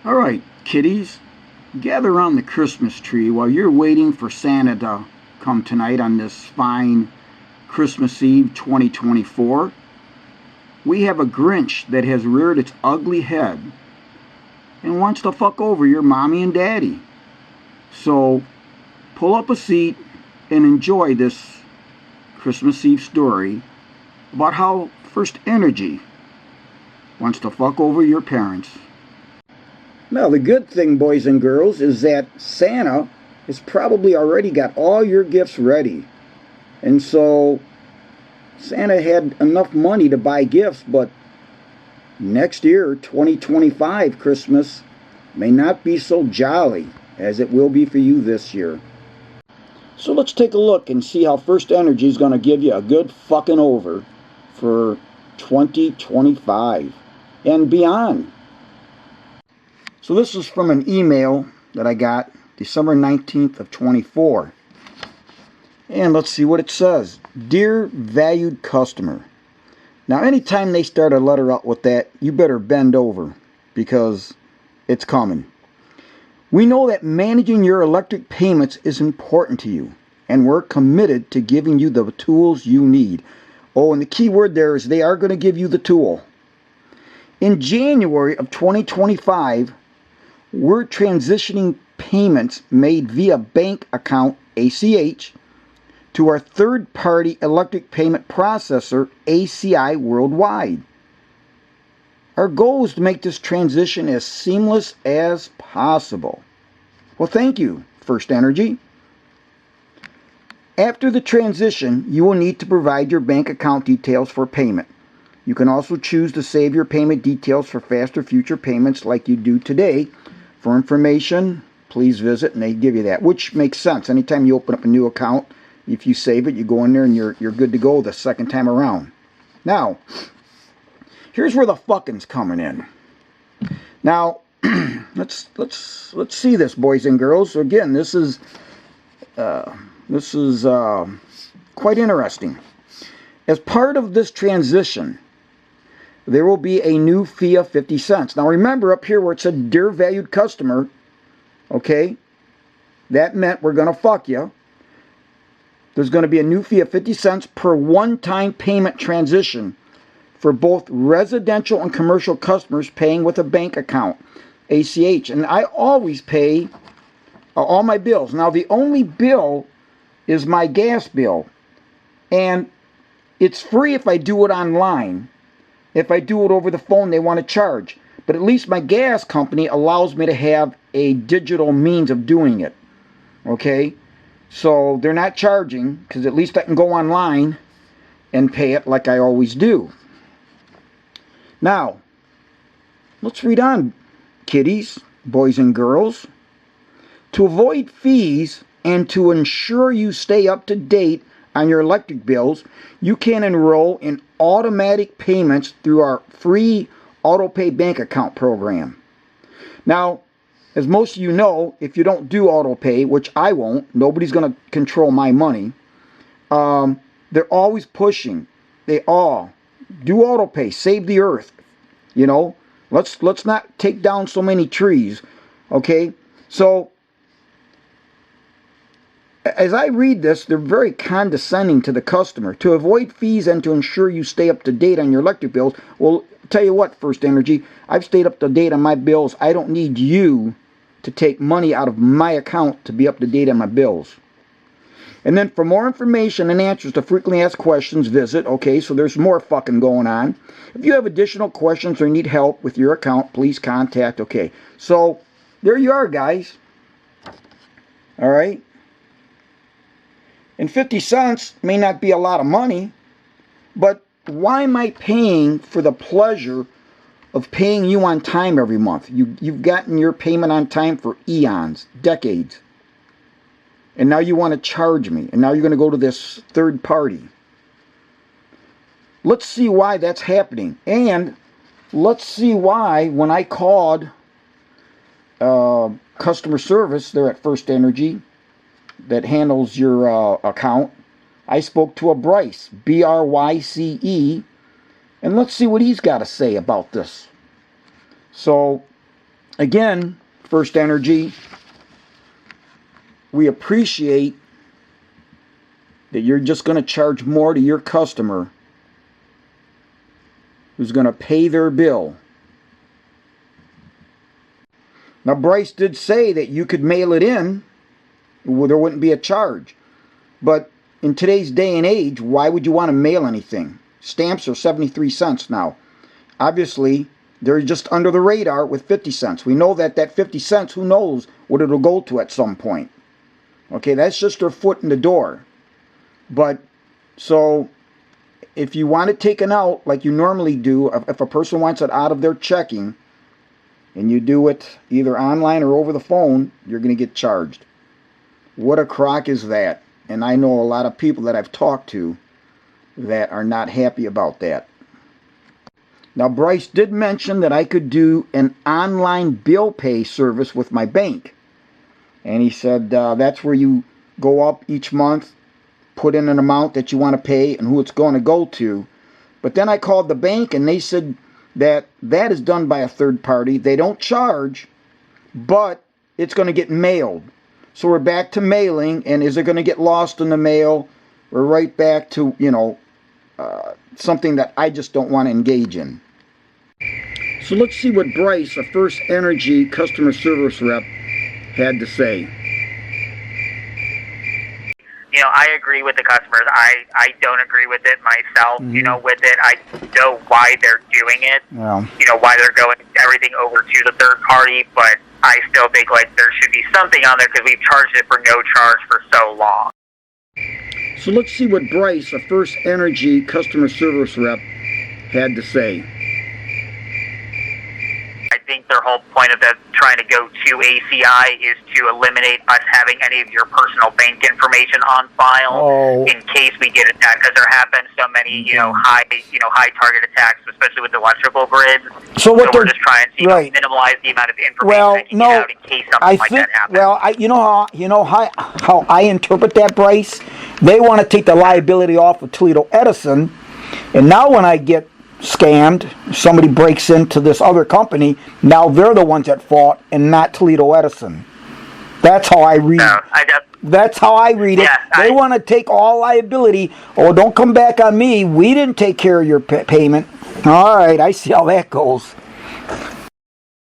Alright, kiddies, gather around the Christmas tree while you're waiting for Santa to come tonight on this fine Christmas Eve 2024. We have a Grinch that has reared its ugly head and wants to fuck over your mommy and daddy. So pull up a seat and enjoy this Christmas Eve story about how FirstEnergy wants to fuck over your parents. Now, the good thing, boys and girls, is that Santa has probably already got all your gifts ready. And so Santa had enough money to buy gifts, but next year, 2025 Christmas, may not be so jolly as it will be for you this year. So let's take a look and see how FirstEnergy is going to give you a good fucking over for 2025 and beyond. So this is from an email that I got December 19th of 24. And let's see what it says. Dear valued customer. Now anytime they start a letter out with that, you better bend over because it's coming. We know that managing your electric payments is important to you, and we're committed to giving you the tools you need. Oh, and the key word there is they are going to give you the tool. In January of 2025, we're transitioning payments made via bank account ACH to our third-party electric payment processor ACI worldwide. Our goal is to make this transition as seamless as possible. Well, thank you, FirstEnergy. After the transition, you will need to provide your bank account details for payment. You can also choose to save your payment details for faster future payments like you do today. For information, please visit, and they give you that, which makes sense. Anytime you open up a new account, if you save it, you go in there and you're good to go the second time around. Now, here's where the fucking's coming in. Now, let's see this, boys and girls. So again, this is quite interesting. As part of this transition, there will be a new fee of 50 cents. Now remember up here where it said, Dear valued customer, okay, that meant we're going to fuck you. There's going to be a new fee of 50 cents per one-time payment transition for both residential and commercial customers paying with a bank account, ACH. And I always pay all my bills. Now the only bill is my gas bill. And it's free if I do it online. If I do it over the phone, they want to charge. But at least my gas company allows me to have a digital means of doing it. Okay? So they're not charging, because at least I can go online and pay it like I always do. Now, let's read on, kiddies, boys and girls. To avoid fees and to ensure you stay up to date on your electric bills, you can enroll in automatic payments through our free auto-pay bank account program. Now, as most of you know, if you don't do auto-pay, which I won't, nobody's going to control my money, they're always pushing. They all do auto-pay, save the earth. You know, let's not take down so many trees, okay? So, as I read this, they're very condescending to the customer. To avoid fees and to ensure you stay up to date on your electric bills, well, tell you what, FirstEnergy, I've stayed up to date on my bills. I don't need you to take money out of my account to be up to date on my bills. And then for more information and answers to frequently asked questions, visit, okay, so there's more fucking going on. If you have additional questions or need help with your account, please contact, okay. So, there you are, guys. All right. And 50 cents may not be a lot of money, but why am I paying for the pleasure of paying you on time every month? You've gotten your payment on time for eons, decades. And now you want to charge me. And now you're going to go to this third party. Let's see why that's happening. And let's see why when I called customer service there at FirstEnergy, that handles your account, I spoke to a Bryce, B-R-Y-C-E, and let's see what he's got to say about this. So, again, FirstEnergy, we appreciate that you're just going to charge more to your customer who's going to pay their bill. Now, Bryce did say that you could mail it in, there wouldn't be a charge. But in today's day and age, why would you want to mail anything? Stamps are 73 cents now. Obviously, they're just under the radar with 50 cents. We know that that 50 cents, who knows what it'll go to at some point. Okay, that's just their foot in the door. But, so, if you want it taken out like you normally do, if a person wants it out of their checking, and you do it either online or over the phone, you're going to get charged. What a crock is that? And I know a lot of people that I've talked to that are not happy about that. Now, Bryce did mention that I could do an online bill pay service with my bank. And he said that's where you go up each month, put in an amount that you want to pay and who it's going to go to. But then I called the bank and they said that that is done by a third party. They don't charge, but it's going to get mailed. So we're back to mailing, and is it going to get lost in the mail? We're right back to, something that I just don't want to engage in. So let's see what Bryce, a FirstEnergy customer service rep, had to say. I agree with the customers. I don't agree with it myself, with it. I know why they're doing it, why they're going everything over to the third party, but I still think, there should be something on there because we've charged it for no charge for so long. So let's see what Bryce, a FirstEnergy customer service rep, had to say. I think their whole point of trying to go to ACI is to eliminate us having any of your personal bank information on file in case we get attacked, because there have been so many, high target attacks, especially with the electrical grids. So we're just trying to minimize the amount of information that you get out in case something like that happens. Well, how I interpret that, Bryce, they want to take the liability off of Toledo Edison, and now when I get scammed, somebody breaks into this other company, now they're the ones at fault and not Toledo Edison. That's how I read it. That's how I read it. They want to take all liability. Oh, don't come back on me. We didn't take care of your payment. All right, I see how that goes.